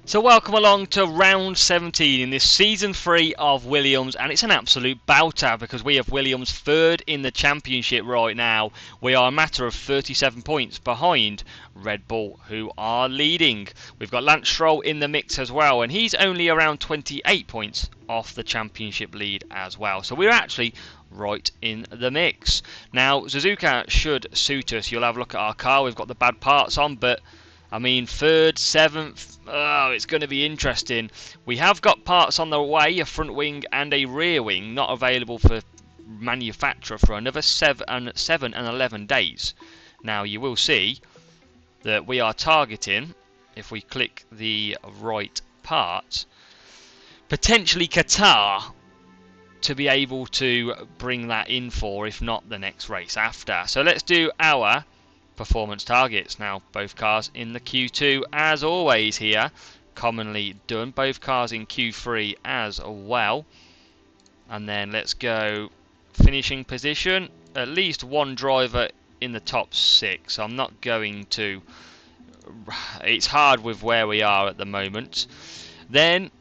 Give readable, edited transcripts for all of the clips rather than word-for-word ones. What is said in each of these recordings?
So welcome along to round 17 in this season 3 of Williams, and it's an absolute bouter because we have Williams third in the championship right now. We are a matter of 37 points behind Red Bull, who are leading. We've got Lance Stroll in the mix as well, and he's only around 28 points off the championship lead as well. So we're actually right in the mix. Now Suzuka should suit us. You'll have a look at our car. We've got the bad parts on, but I mean, third, seventh, it's going to be interesting. We have got parts on the way, a front wing and a rear wing, not available for manufacturer for another 7 and 11 days. Now, you will see that we are targeting, if we click the right part, potentially Qatar to be able to bring that in for, if not the next race after. So let's do our performance targets. Now both cars in the Q2 as always here, commonly done. Both cars in Q3 as well. And then let's go finishing position. At least one driver in the top 6. I'm not going to... It's hard with where we are at the moment. Then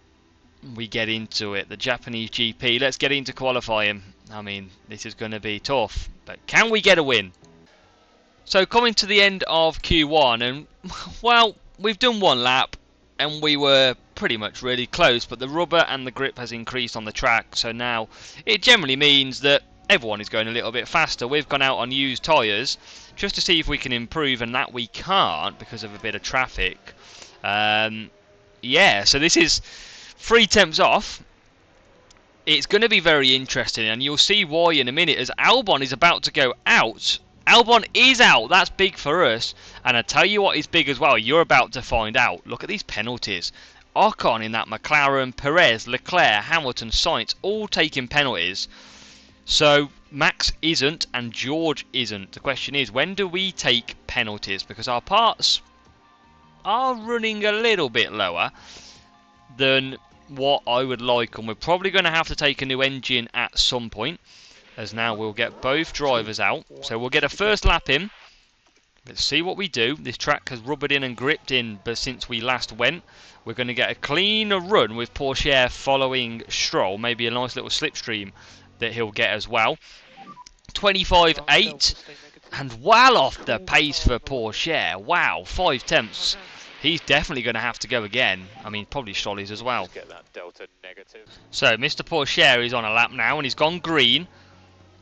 we get into it. The Japanese GP. Let's get into qualifying. I mean, this is going to be tough. But can we get a win? So coming to the end of Q1, and well, we've done one lap and we were pretty much really close, but the rubber and the grip has increased on the track, so now it generally means that everyone is going a little bit faster. We've gone out on used tyres just to see if we can improve, and that we can't because of a bit of traffic. Yeah, so this is 3 temps off. It's going to be very interesting, and you'll see why in a minute as Albon is about to go out. Albon is out, that's big for us, and I tell you what is big as well, you're about to find out. Look at these penalties. Ocon in that McLaren, Perez, Leclerc, Hamilton, Sainz, all taking penalties. So Max isn't and George isn't. The question is, when do we take penalties? Because our parts are running a little bit lower than what I would like, and we're probably going to have to take a new engine at some point. As now we'll get both drivers out. So we'll get a first lap in. Let's see what we do. This track has rubbered in and gripped in but since we last went. We're going to get a clean run with Pourchaire following Stroll. Maybe a nice little slipstream that he'll get as well. 25.8. And well off the pace for Pourchaire. Wow, 5 temps. He's definitely going to have to go again. I mean, probably Strollies as well. So Mr. Pourchaire is on a lap now and he's gone green.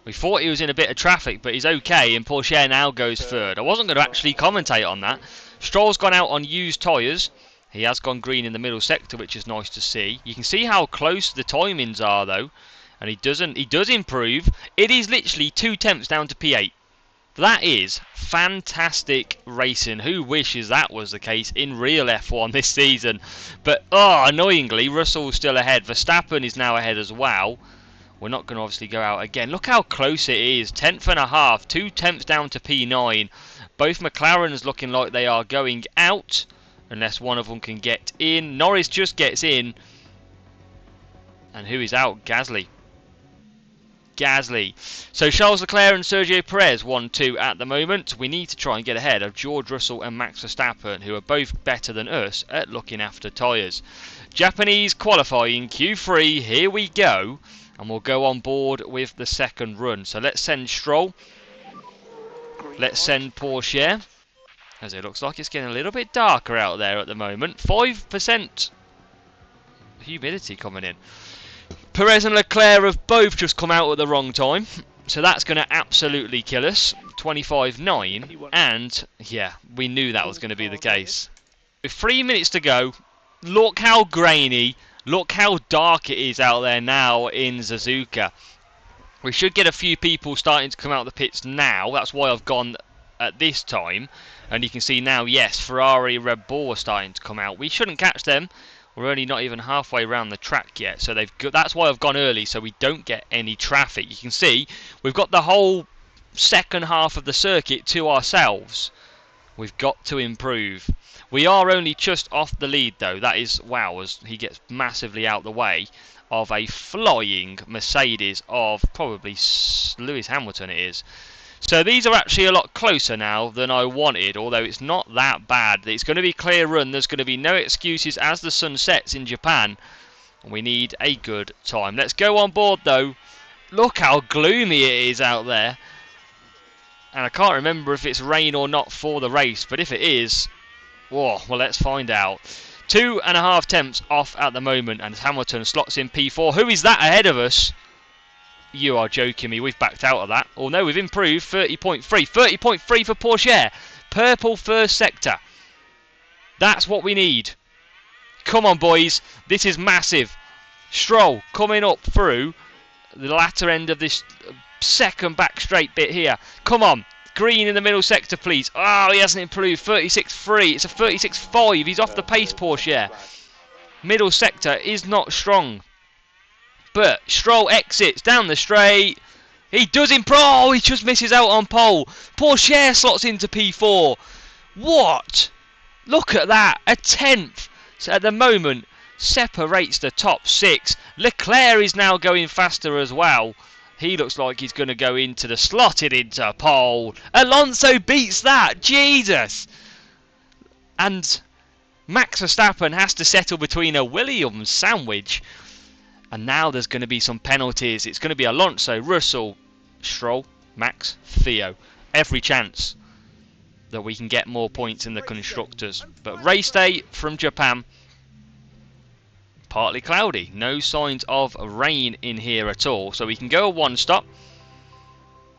We thought he was in a bit of traffic, but he's okay, and Pourchaire now goes third. I wasn't going to actually commentate on that. Stroll's gone out on used tyres. He has gone green in the middle sector, which is nice to see. You can see how close the timings are, though, and he does improve. It is literally 2 temps down to P8. That is fantastic racing. Who wishes that was the case in real F1 this season? But, annoyingly, Russell's still ahead. Verstappen is now ahead as well. We're not going to obviously go out again. Look how close it is. 10th and a half. 2 temps down to P9. Both McLarens looking like they are going out. Unless one of them can get in. Norris just gets in. And who is out? Gasly. So Charles Leclerc and Sergio Perez 1-2 at the moment. We need to try and get ahead of George Russell and Max Verstappen, who are both better than us at looking after tyres. Japanese qualifying Q3. Here we go. And we'll go on board with the second run. So let's send Stroll. Let's send Pourchaire. As it looks like it's getting a little bit darker out there at the moment. 5% humidity coming in. Perez and Leclerc have both just come out at the wrong time. So that's going to absolutely kill us. 25.9. And, yeah, we knew that was going to be the case. With 3 minutes to go, look how grainy. Look how dark it is out there now in Suzuka. We should get a few people starting to come out of the pits now. That's why I've gone at this time. And you can see now, yes, Ferrari, Red Bull are starting to come out. We shouldn't catch them. We're only not even halfway around the track yet. So that's why I've gone early, so we don't get any traffic. You can see we've got the whole second half of the circuit to ourselves. We've got to improve. We are only just off the lead though. That is, wow, as he gets massively out the way of a flying Mercedes of probably Lewis Hamilton it is. So these are actually a lot closer now than I wanted, although it's not that bad. It's going to be clear run. There's going to be no excuses as the sun sets in Japan. We need a good time. Let's go on board though. Look how gloomy it is out there. And I can't remember if it's rain or not for the race, but if it is, whoa, well, let's find out. 2.5 temps off at the moment, and Hamilton slots in P4. Who is that ahead of us? You are joking me. We've backed out of that. Oh no, we've improved. 30.3. 30.3 for Pourchaire. Purple first sector. That's what we need. Come on, boys. This is massive. Stroll coming up through the latter end of this second back straight bit here. Come on. Green in the middle sector, please. Oh, he hasn't improved. 36.3. It's a 36.5. He's off the pace, Pourchaire. Middle sector is not strong. But Stroll exits down the straight. He does improve. Oh, he just misses out on pole. Pourchaire slots into P4. What? Look at that. A 10th. So at the moment, separates the top 6. Leclerc is now going faster as well. He looks like he's going to go into the slotted into pole. Alonso beats that. Jesus. And Max Verstappen has to settle between a Williams sandwich. And now there's going to be some penalties. It's going to be Alonso, Russell, Stroll, Max, Theo. Every chance that we can get more points in the constructors. But race day from Japan, partly cloudy. No signs of rain in here at all. So we can go a 1-stop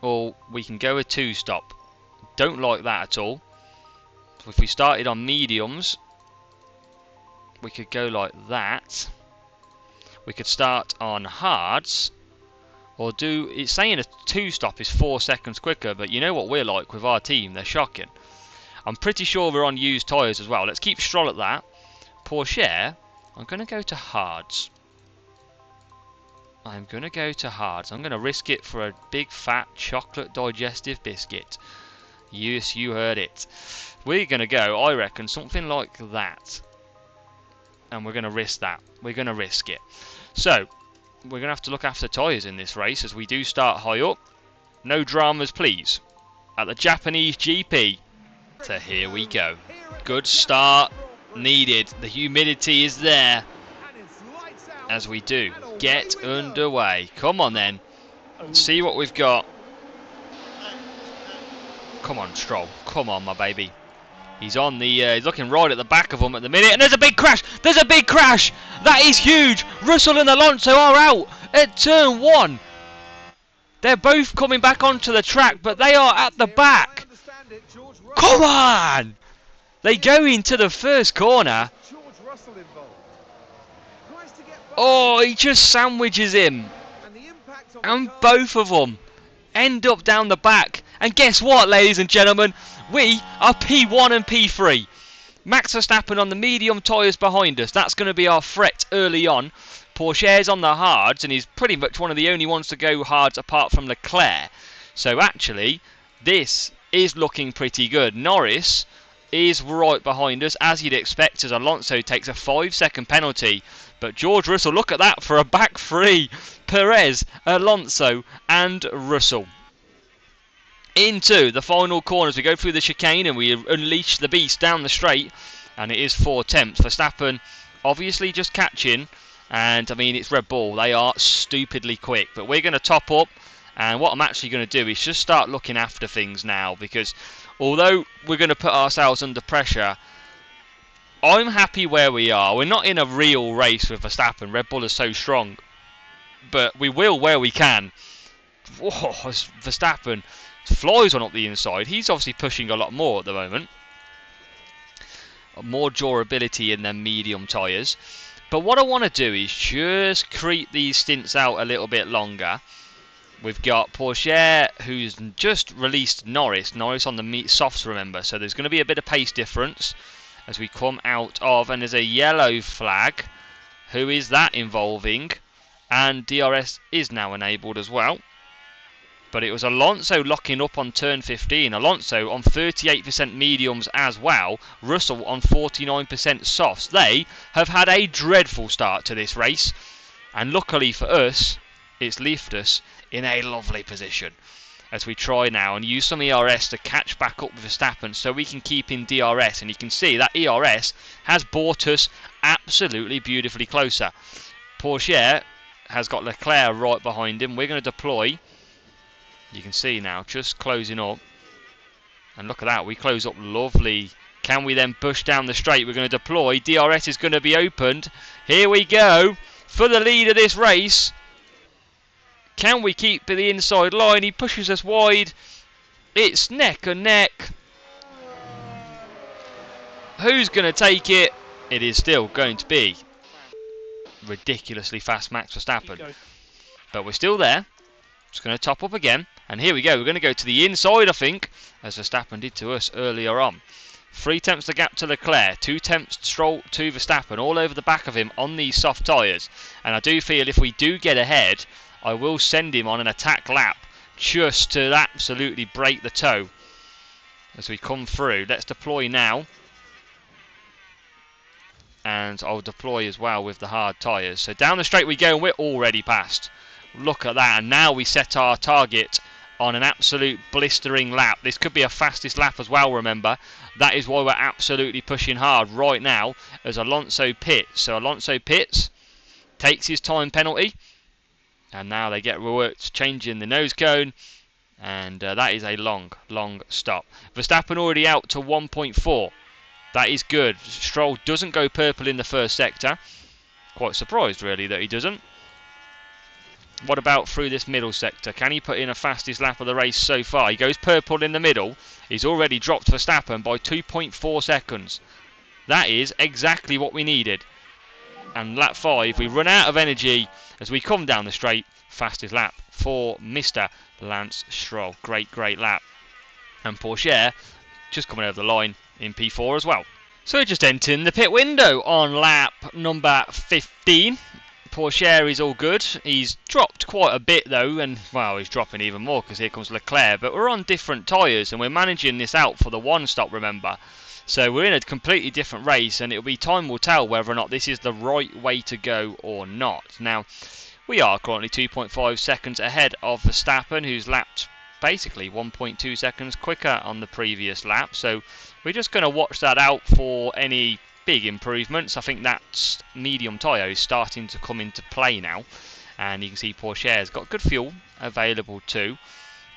or we can go a 2-stop. Don't like that at all. So if we started on mediums, we could go like that. We could start on hards, or do, it's saying a 2-stop is 4 seconds quicker, but you know what we're like with our team, they're shocking. I'm pretty sure we're on used tyres as well. Let's keep Stroll at that. Pourchaire, I'm going to go to hards. I'm going to go to hards. I'm going to risk it for a big fat chocolate digestive biscuit. Yes, you heard it. We're going to go, I reckon, something like that. And we're going to risk that. We're going to risk it. So, we're going to have to look after tyres in this race as we do start high up. No dramas, please. At the Japanese GP. So here we go. Good start needed. The humidity is there. As we do get underway. Come on then. Let's see what we've got. Come on, Stroll. Come on, my baby. He's on the, he's looking right at the back of them at the minute, and there's a big crash! There's a big crash! That is huge! Russell and Alonso are out at turn 1. They're both coming back onto the track, but they are at the back. Come on! They go into the first corner. Oh, he just sandwiches him. And both of them end up down the back. And guess what, ladies and gentlemen? We are P1 and P3. Max Verstappen on the medium tyres behind us. That's going to be our threat early on. Pourchaire's on the hards, and he's pretty much one of the only ones to go hards apart from Leclerc. So actually, this is looking pretty good. Norris is right behind us, as you'd expect, as Alonso takes a 5-second penalty. But George Russell, look at that for a back 3. Perez, Alonso and Russell. Into the final corner as we go through the chicane and we unleash the beast down the straight, and it is 4 attempts. Verstappen obviously just catching, and I mean it's Red Bull, they are stupidly quick, but we're going to top up, and what I'm actually going to do is just start looking after things now, because although we're going to put ourselves under pressure, I'm happy where we are. We're not in a real race with Verstappen. Red Bull is so strong, but we will where we can. Whoa, Verstappen flies on up the inside. He's obviously pushing a lot more at the moment. More durability in their medium tyres. But what I want to do is just creep these stints out a little bit longer. We've got Pourchaire, who's just released Norris. Norris on the softs, remember. So there's going to be a bit of pace difference as we come out of. And there's a yellow flag. Who is that involving? And DRS is now enabled as well. But it was Alonso locking up on turn 15. Alonso on 38% mediums as well. Russell on 49% softs. They have had a dreadful start to this race. And luckily for us, it's left us in a lovely position. as we try now and use some ERS to catch back up with Verstappen so we can keep in DRS. And you can see that ERS has brought us absolutely beautifully closer. Pourchaire has got Leclerc right behind him. We're going to deploy. You can see now, just closing up. And look at that, we close up lovely. Can we then push down the straight? We're going to deploy. DRS is going to be opened. Here we go for the lead of this race. Can we keep the inside line? He pushes us wide. It's neck and neck. Who's going to take it? It is still going to be ridiculously fast Max Verstappen. But we're still there. Just going to top up again. And here we go. We're going to go to the inside, I think, as Verstappen did to us earlier on. 3 tenths the gap to Leclerc, 2 tenths Stroll to Verstappen, all over the back of him on these soft tyres. And I do feel if we do get ahead, I will send him on an attack lap just to absolutely break the toe as we come through. Let's deploy now. And I'll deploy as well with the hard tyres. So down the straight we go, and we're already past. Look at that, and now we set our target on an absolute blistering lap. This could be a fastest lap as well, remember. That is why we're absolutely pushing hard right now as Alonso pits. So Alonso pits, takes his time penalty, and now they get reworked, changing the nose cone, and that is a long stop. Verstappen already out to 1.4. That is good. Stroll doesn't go purple in the first sector. Quite surprised really that he doesn't. What about through this middle sector? Can he put in a fastest lap of the race so far? He goes purple in the middle. He's already dropped Verstappen by 2.4 seconds. That is exactly what we needed. And lap 5, we run out of energy as we come down the straight. Fastest lap for Mr. Lance Stroll. Great lap. And Pourchaire just coming over the line in P4 as well. So just entering the pit window on lap number 15. Pourchaire is all good. He's dropped quite a bit though, and well, he's dropping even more because here comes Leclerc. But we're on different tyres and we're managing this out for the one stop, remember. So we're in a completely different race, and it'll be time will tell whether or not this is the right way to go or not. Now, we are currently 2.5 seconds ahead of Verstappen, who's lapped basically 1.2 seconds quicker on the previous lap. So we're just going to watch that out for any big improvements. I think that medium tyre is starting to come into play now, and you can see Pourchaire's got good fuel available too,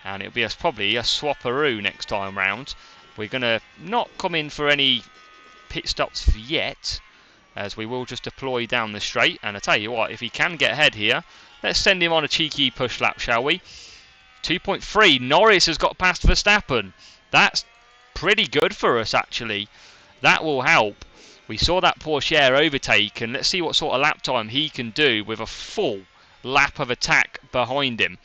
and it'll be probably a swapperoo next time round. We're going to not come in for any pit stops yet, as we will just deploy down the straight. And I tell you what, if he can get ahead here, let's send him on a cheeky push lap, shall we? 2.3. Norris has got past Verstappen. That's pretty good for us actually. That will help. We saw that Pourchaire overtake, and let's see what sort of lap time he can do with a full lap of attack behind him.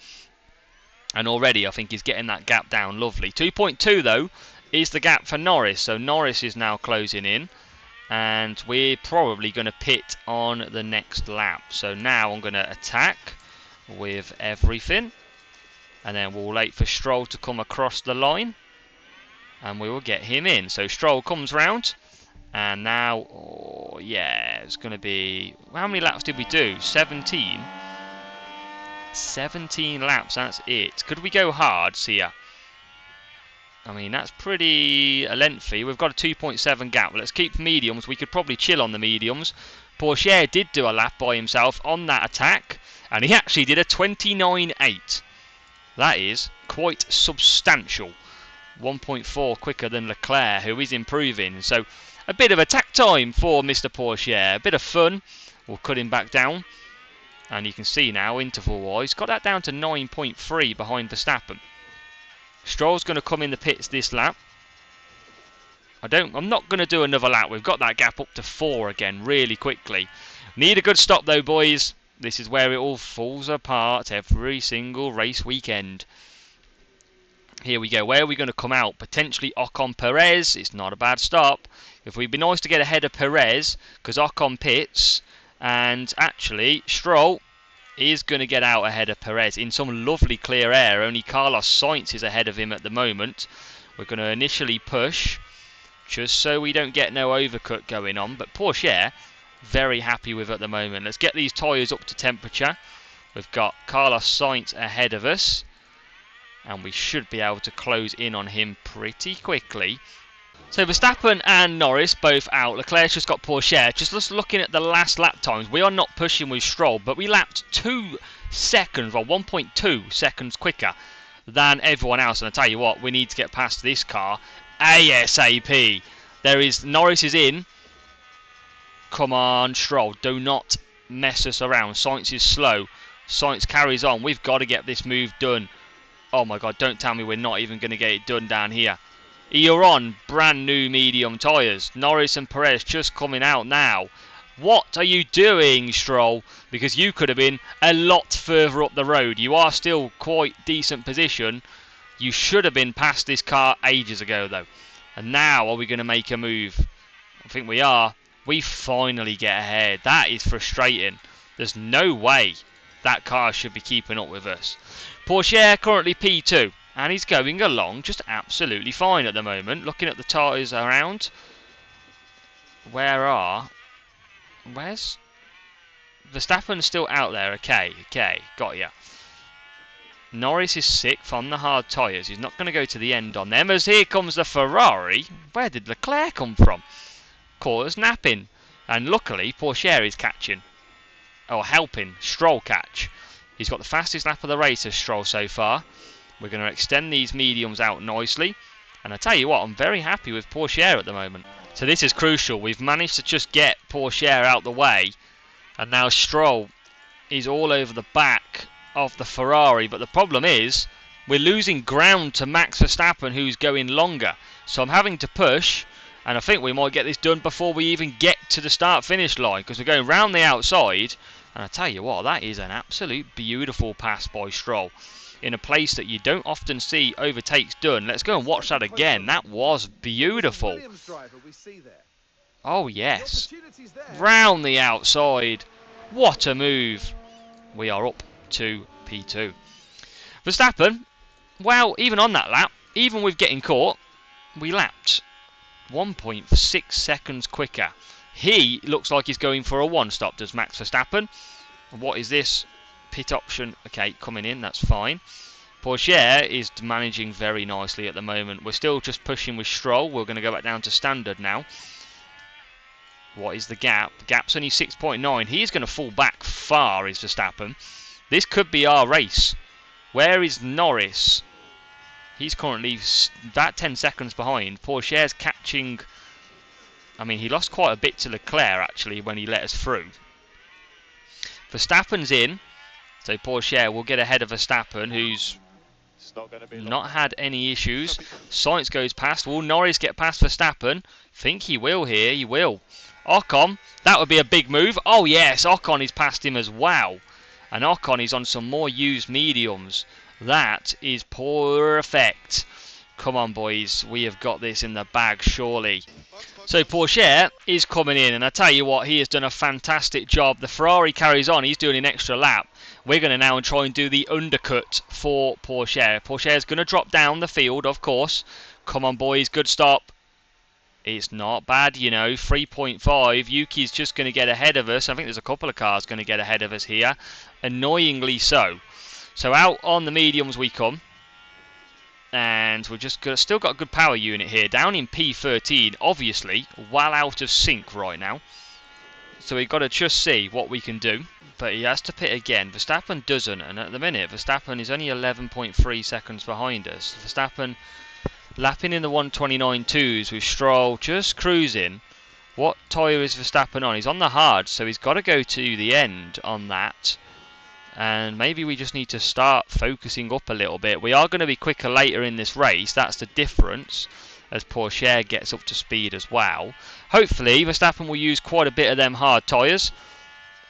And already I think he's getting that gap down lovely. 2.2 though is the gap for Norris, so Norris is now closing in, and we're probably going to pit on the next lap. So now I'm going to attack with everything, and then we'll wait for Stroll to come across the line, and we will get him in. So Stroll comes round. And now, oh, yeah, it's going to be... How many laps did we do? 17. 17 laps, that's it. Could we go hard here? I mean, that's pretty lengthy. We've got a 2.7 gap. Let's keep mediums. We could probably chill on the mediums. Pourchaire did do a lap by himself on that attack, and he actually did a 29.8. That is quite substantial. 1.4 quicker than Leclerc, who is improving. So a bit of attack time for Mr. Pourchaire. A bit of fun. We'll cut him back down. And you can see now, interval-wise, got that down to 9.3 behind Verstappen. Stroll's going to come in the pits this lap. I'm not going to do another lap. We've got that gap up to 4 again really quickly. Need a good stop though, boys. This is where it all falls apart every single race weekend. Here we go. Where are we going to come out? Potentially Ocon Perez. It's not a bad stop. If we'd be nice to get ahead of Perez, because Ocon pits, and actually Stroll is going to get out ahead of Perez in some lovely clear air. Only Carlos Sainz is ahead of him at the moment. We're going to initially push, just so we don't get no overcut going on. But Pourchaire, very happy with at the moment. Let's get these tyres up to temperature. We've got Carlos Sainz ahead of us. and we should be able to close in on him pretty quickly. So Verstappen and Norris both out. Leclerc's just got Pourchaire. Just looking at the last lap times, we are not pushing with Stroll, but we lapped 2 seconds, well 1.2 seconds quicker than everyone else. And I tell you what, we need to get past this car ASAP. Norris is in. Come on, Stroll, do not mess us around. Sainz is slow. Sainz carries on. We've got to get this move done. Oh my God, don't tell me we're not even going to get it done down here. You're on brand new medium tyres. Norris and Perez just coming out now. What are you doing, Stroll? Because you could have been a lot further up the road. You are still quite decent position. You should have been past this car ages ago though. And now are we going to make a move? I think we are. We finally get ahead. That is frustrating. There's no way that car should be keeping up with us. Pourchaire currently P2. And he's going along just absolutely fine at the moment. Looking at the tyres around. Where's Verstappen still out there? Okay, got ya. Norris is 6th on the hard tyres. He's not going to go to the end on them. As here comes the Ferrari. Where did Leclerc come from? Caught us napping. And luckily, Pourchaire is catching. Or helping Stroll catch. He's got the fastest lap of the race as Stroll so far. We're going to extend these mediums out nicely. And I tell you what, I'm very happy with Pourchaire at the moment. So this is crucial. We've managed to just get Pourchaire out the way. And now Stroll is all over the back of the Ferrari. But the problem is, we're losing ground to Max Verstappen, who's going longer. So I'm having to push. And I think we might get this done before we even get to the start-finish line. Because we're going round the outside. And I tell you what, that is an absolute beautiful pass by Stroll. In a place that you don't often see overtakes done. Let's go and watch that again. That was beautiful. Oh yes. Round the outside. What a move. We are up to P2. Verstappen, well, even on that lap, even with getting caught, we lapped 1.6 seconds quicker. He looks like he's going for a one-stop, does Max Verstappen. What is this? Pit option, okay, coming in, that's fine. Pourchaire is managing very nicely at the moment. We're still just pushing with Stroll. We're going to go back down to standard now. What is the gap? The gap's only 6.9. He's going to fall back far, is Verstappen. This could be our race. Where is Norris? He's currently about 10 seconds behind. Pourchaire's catching. I mean, he lost quite a bit to Leclerc actually when he let us through. Verstappen's in. So Pourchaire will get ahead of Verstappen, who's not had any issues. Sainz goes past. Will Norris get past Verstappen? Think he will here. He will. Ocon, that would be a big move. Oh yes, Ocon is past him as well. And Ocon is on some more used mediums. That is perfect. Come on, boys. We have got this in the bag, surely. So Pourchaire is coming in. And I tell you what, he has done a fantastic job. The Ferrari carries on. He's doing an extra lap. We're going to now try and do the undercut for Pourchaire. Pourchaire's going to drop down the field, of course. Come on, boys. Good stop. It's not bad, you know. 3.5. Yuki's just going to get ahead of us. I think there's a couple of cars going to get ahead of us here. Annoyingly so. So out on the mediums we come. And we've just still got a good power unit here. Down in P13, obviously. Well out of sync right now. So we've got to just see what we can do. But he has to pit again. Verstappen doesn't. And at the minute, Verstappen is only 11.3 seconds behind us. Verstappen lapping in the 129.2s with Stroll just cruising. What tyre is Verstappen on? He's on the hard, so he's got to go to the end on that. And maybe we just need to start focusing up a little bit. We are going to be quicker later in this race. That's the difference. As Pourchaire gets up to speed as well. Hopefully, Verstappen will use quite a bit of them hard tyres.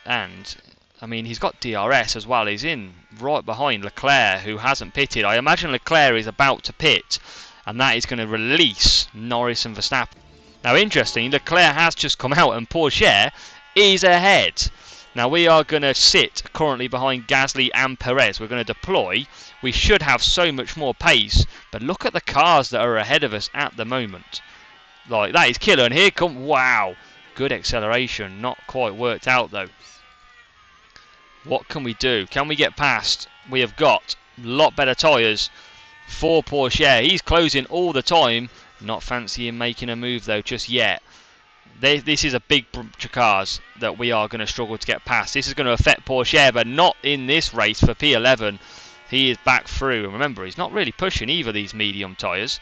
And, I mean, he's got DRS as well. He's in right behind Leclerc, who hasn't pitted. I imagine Leclerc is about to pit. And that is going to release Norris and Verstappen. Now, interesting, Leclerc has just come out and Pourchaire is ahead. Now, we are going to sit currently behind Gasly and Perez. We're going to deploy. We should have so much more pace. But look at the cars that are ahead of us at the moment. Like, that is killer. And here come... Wow. Good acceleration. Not quite worked out, though. What can we do? Can we get past? We have got a lot better tyres. for Pourchaire. He's closing all the time. Not fancying making a move though just yet. This is a big bunch of cars that we are going to struggle to get past. This is going to affect Pourchaire, but not in this race for P11. He is back through. And remember, he's not really pushing either of these medium tyres.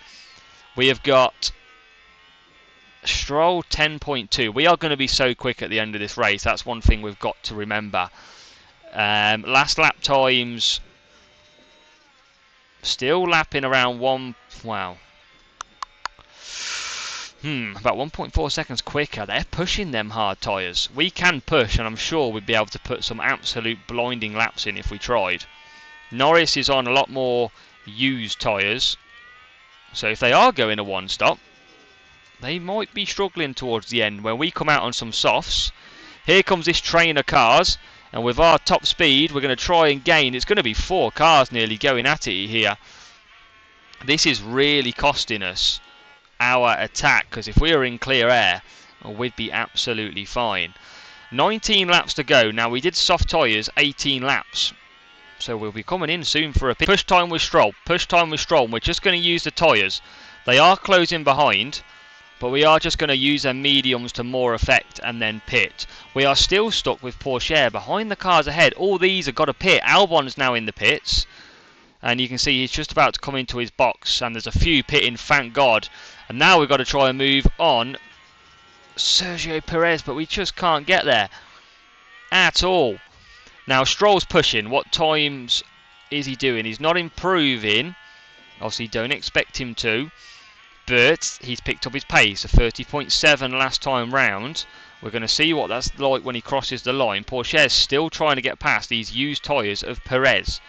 We have got Stroll 10.2. We are going to be so quick at the end of this race. That's one thing we've got to remember. Last lap times still lapping around about 1.4 seconds quicker. They're pushing them hard tyres. We can push, and I'm sure we'd be able to put some absolute blinding laps in if we tried. Norris is on a lot more used tyres, so if they are going a one stop, they might be struggling towards the end when we come out on some softs. Here comes this train of cars, and with our top speed we're going to try and gain. It's going to be 4 cars nearly going at it here. This is really costing us our attack, because if we were in clear air, we'd be absolutely fine. 19 laps to go. Now we did soft tyres 18 laps, so we'll be coming in soon for a pit. Push time with Stroll. Push time with Stroll. We're just going to use the tyres. They are closing behind, but we are just going to use their mediums to more effect and then pit. We are still stuck with Pourchaire behind the cars ahead. All these have got to pit. Albon's now in the pits, and you can see he's just about to come into his box, and there's a few pitting, thank God. And now we've got to try and move on Sergio Perez, but we just can't get there at all. Now Stroll's pushing. What times is he doing? He's not improving. Obviously don't expect him to, but he's picked up his pace. A 30.7 last time round. We're going to see what that's like when he crosses the line. Pourchaire's still trying to get past these used tyres of Perez.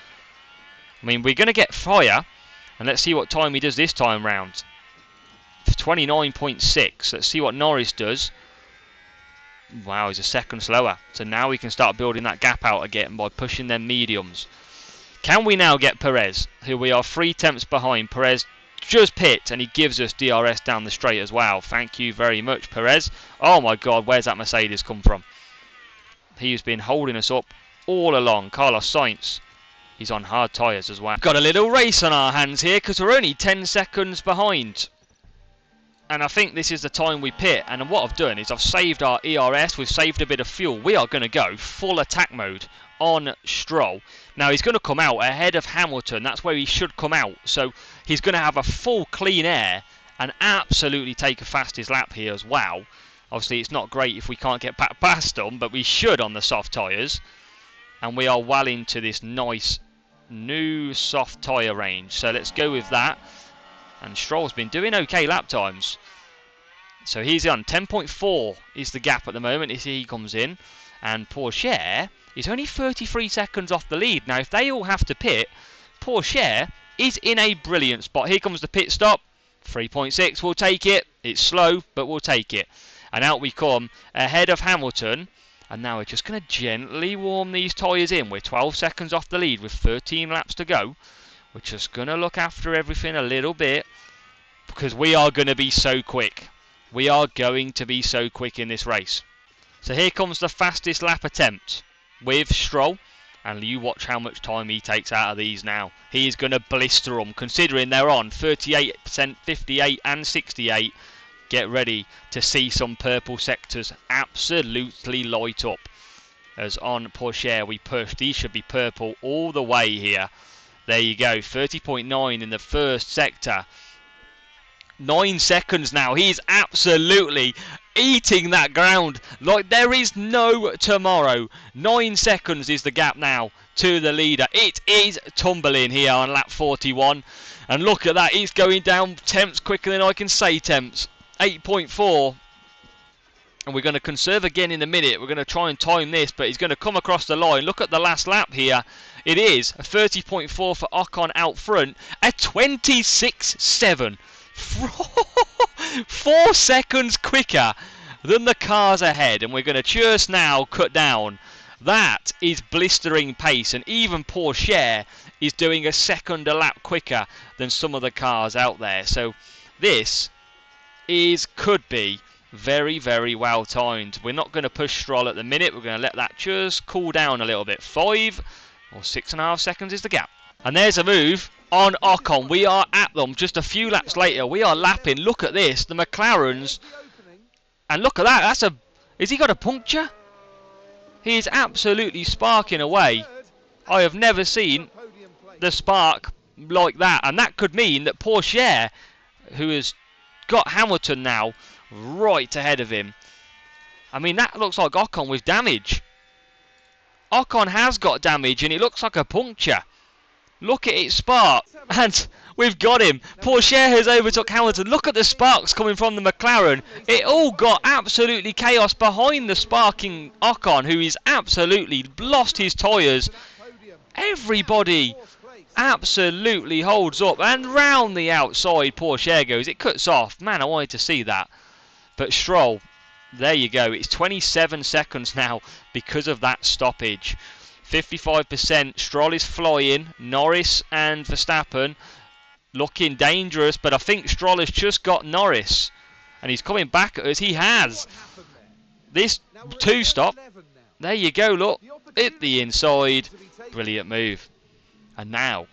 I mean, we're going to get fire, and let's see what time he does this time round. 29.6. Let's see what Norris does. Wow, he's a second slower. So now we can start building that gap out again by pushing them mediums. Can we now get Perez, who we are 3 tenths behind? Perez just pit, and he gives us DRS down the straight as well. Thank you very much, Perez. Oh my God, where's that Mercedes come from? He's been holding us up all along. Carlos Sainz, he's on hard tyres as well. Got a little race on our hands here because we're only 10 seconds behind. And I think this is the time we pit. And what I've done is I've saved our ERS. We've saved a bit of fuel. We are going to go full attack mode on Stroll. Now he's going to come out ahead of Hamilton. That's where he should come out. So he's going to have a full clean air and absolutely take a fastest lap here as well. Obviously it's not great if we can't get back past them, but we should on the soft tyres. And we are well into this nice new soft tyre range. So let's go with that. And Stroll's been doing okay lap times. So he's on 10.4 is the gap at the moment as he comes in. And Pourchaire is only 33 seconds off the lead. Now if they all have to pit, Pourchaire is in a brilliant spot. Here comes the pit stop. 3.6, we'll take it. It's slow, but we'll take it. And out we come ahead of Hamilton. And now we're just going to gently warm these tyres in. We're 12 seconds off the lead with 13 laps to go. We're just going to look after everything a little bit because we are going to be so quick. We are going to be so quick in this race. So here comes the fastest lap attempt with Stroll. And you watch how much time he takes out of these now. He is going to blister them considering they're on 38%, 58 and 68. Get ready to see some purple sectors absolutely light up. As on Pourchaire we pushed. These should be purple all the way here. There you go, 30.9 in the first sector. 9 seconds now. He's absolutely eating that ground like there is no tomorrow. 9 seconds is the gap now to the leader. It is tumbling here on lap 41. And look at that, he's going down temps quicker than I can say temps. 8.4. And we're going to conserve again in a minute. We're going to try and time this, but he's going to come across the line. Look at the last lap here. It is a 30.4 for Ocon out front. A 26.7. 4 seconds quicker than the cars ahead. And we're going to just now cut down. That is blistering pace. And even Pourchaire is doing a second a lap quicker than some of the cars out there. So this could be very, very well timed. We're not going to push Stroll at the minute. We're going to let that just cool down a little bit. 5 or 6.5 seconds is the gap. And there's a move on Ocon. We are at them just a few laps later. We are lapping. Look at this. The McLarens. And look at that. That's a... Has he got a puncture? He is absolutely sparking away. I have never seen the spark like that. And that could mean that Pourchaire, who has got Hamilton now right ahead of him. I mean, that looks like Ocon with damage. Ocon has got damage and it looks like a puncture. Look at it spark, and we've got him. Pourchaire has overtook Hamilton. Look at the sparks coming from the McLaren. It all got absolutely chaos behind the sparking Ocon, who is absolutely lost his tyres. Everybody absolutely holds up, and round the outside Pourchaire goes. It cuts off. Man, I wanted to see that. But Stroll, there you go. It's 27 seconds now because of that stoppage. 55%. Stroll is flying. Norris and Verstappen looking dangerous, but I think Stroll has just got Norris, and he's coming back at us. He has. This two-stop. There you go. Look, hit the inside. Brilliant move. And now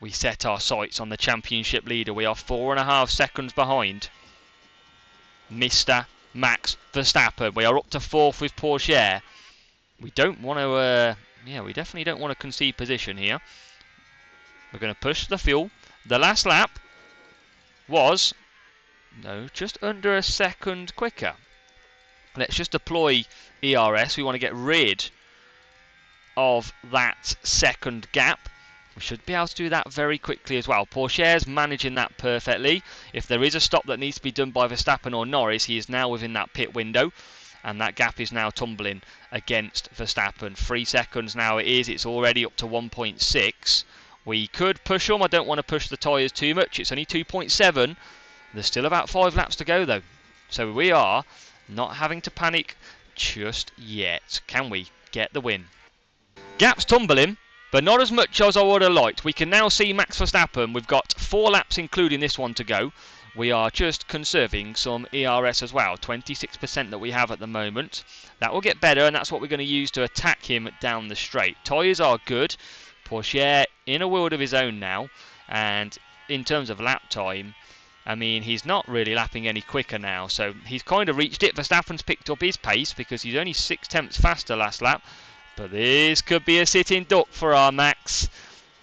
we set our sights on the championship leader. We are 4.5 seconds behind Mr. Max Verstappen. We are up to 4th with Pourchaire. We don't want to... we definitely don't want to concede position here. We're going to push the fuel. The last lap was, just under a second quicker. Let's just deploy ERS. We want to get rid of that second gap. We should be able to do that very quickly as well. Pourchaire's managing that perfectly. If there is a stop that needs to be done by Verstappen or Norris, he is now within that pit window. And that gap is now tumbling against Verstappen. 3 seconds now it is. It's already up to 1.6. We could push them. I don't want to push the tyres too much. It's only 2.7. There's still about 5 laps to go though. So we are not having to panic just yet. Can we get the win? Gap's tumbling, but not as much as I would have liked. We can now see Max Verstappen. We've got 4 laps including this one to go. We are just conserving some ERS as well. 26% that we have at the moment. That will get better, and that's what we're going to use to attack him down the straight. Tyres are good. Pourchaire in a world of his own now. And in terms of lap time, I mean, he's not really lapping any quicker now. So he's kind of reached it. Verstappen's picked up his pace because he's only 6/10 faster last lap. But this could be a sitting duck for our Max.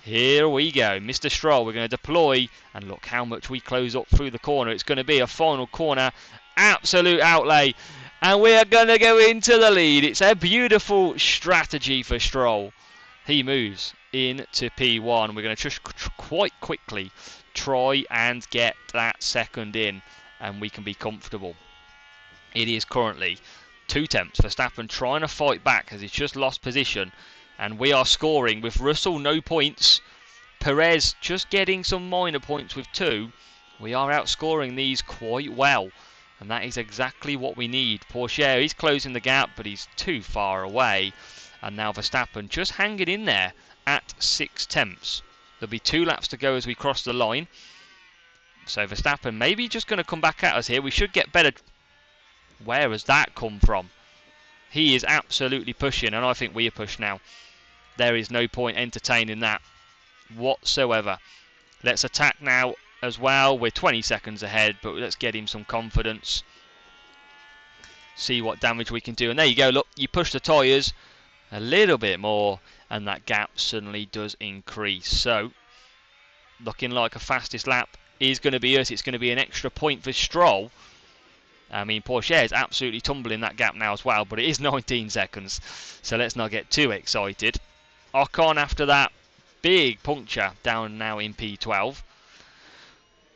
Here we go, Mr. Stroll. We're going to deploy, and look how much we close up through the corner. It's going to be a final corner, absolute outlay, and we are going to go into the lead. It's a beautiful strategy for Stroll. He moves into P1. We're going to just quite quickly try and get that second in, and we can be comfortable. It is currently 2/10. Verstappen trying to fight back as he's just lost position. And we are scoring with Russell no points. Perez just getting some minor points with 2. We are outscoring these quite well. And that is exactly what we need. Pourchaire, he's closing the gap, but he's too far away. And now Verstappen just hanging in there at 6/10. There'll be 2 laps to go as we cross the line. So Verstappen maybe just going to come back at us here. We should get better. Where has that come from? He is absolutely pushing, and I think we are pushed now. There is no point entertaining that whatsoever. Let's attack now as well. We're 20 seconds ahead, but let's get him some confidence. See what damage we can do. And there you go. Look, you push the tyres a little bit more, and that gap suddenly does increase. So, looking like a fastest lap is going to be us. It's going to be an extra point for Stroll. I mean, Pourchaire is absolutely tumbling that gap now as well, but it is 19 seconds, so let's not get too excited. Ocon after that, big puncture down now in P12.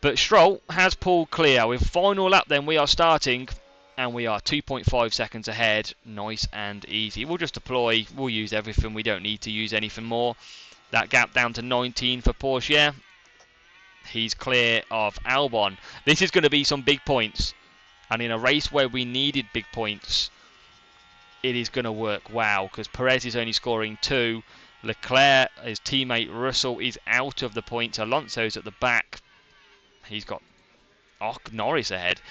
But Stroll has pulled clear. With final lap then, we are starting, and we are 2.5 seconds ahead. Nice and easy. We'll just deploy, we'll use everything, we don't need to use anything more. That gap down to 19 for Pourchaire. He's clear of Albon. This is going to be some big points. And in a race where we needed big points, it is going to work well, because Perez is only scoring 2. Leclerc, his teammate Russell, is out of the points. Alonso's at the back. He's got Norris ahead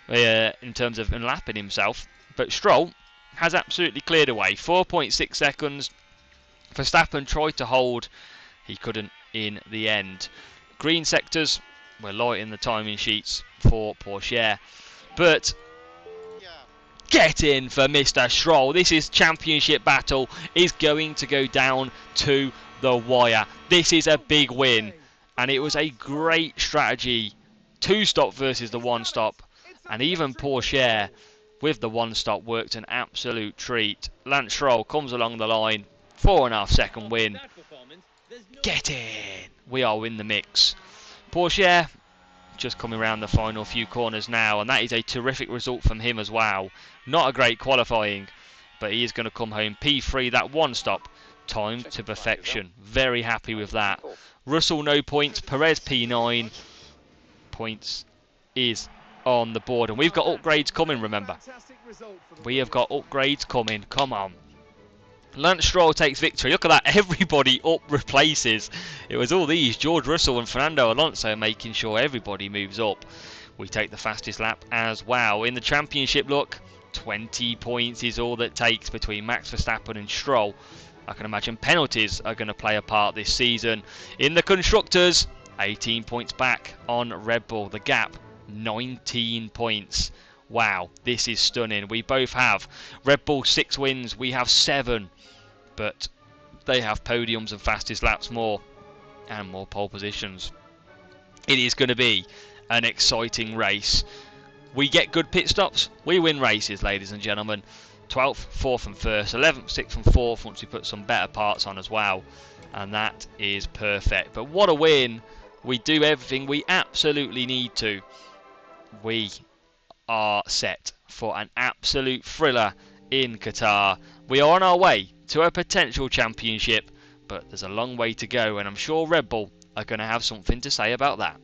in terms of unlapping himself. But Stroll has absolutely cleared away. 4.6 seconds. Verstappen tried to hold he couldn't in the end. Green sectors, we're light in the timing sheets for Pourchaire, but get in for Mr. Stroll. This is championship battle is going to go down to the wire. This is a big win, and it was a great strategy. 2-stop versus the 1-stop, and even Pourchaire with the 1-stop worked an absolute treat. Lance Stroll comes along the line, 4.5 second win. Get in. We are in the mix. Pourchaire just coming around the final few corners now, and that is a terrific result from him as well. Not a great qualifying, but he is going to come home P3, that 1-stop, time to perfection. Very happy with that. Russell no points, Perez P9, points is on the board, and we've got upgrades coming, remember. We have got upgrades coming, come on. Lance Stroll takes victory. Look at that, everybody up replaces. It was all these, George Russell and Fernando Alonso, making sure everybody moves up. We take the fastest lap as well. In the championship, look, 20 points is all that takes between Max Verstappen and Stroll. I can imagine penalties are going to play a part this season. In the constructors, 18 points back on Red Bull. The gap, 19 points. Wow, this is stunning. We both have Red Bull 6 wins, we have 7. But they have podiums and fastest laps more, and more pole positions. It is going to be an exciting race. We get good pit stops, we win races, ladies and gentlemen. 12th, 4th and 1st, 11th, 6th and 4th once we put some better parts on as well. And that is perfect. But what a win. We do everything we absolutely need to. We are set for an absolute thriller in Qatar. We are on our way to a potential championship, but there's a long way to go, and I'm sure Red Bull are going to have something to say about that.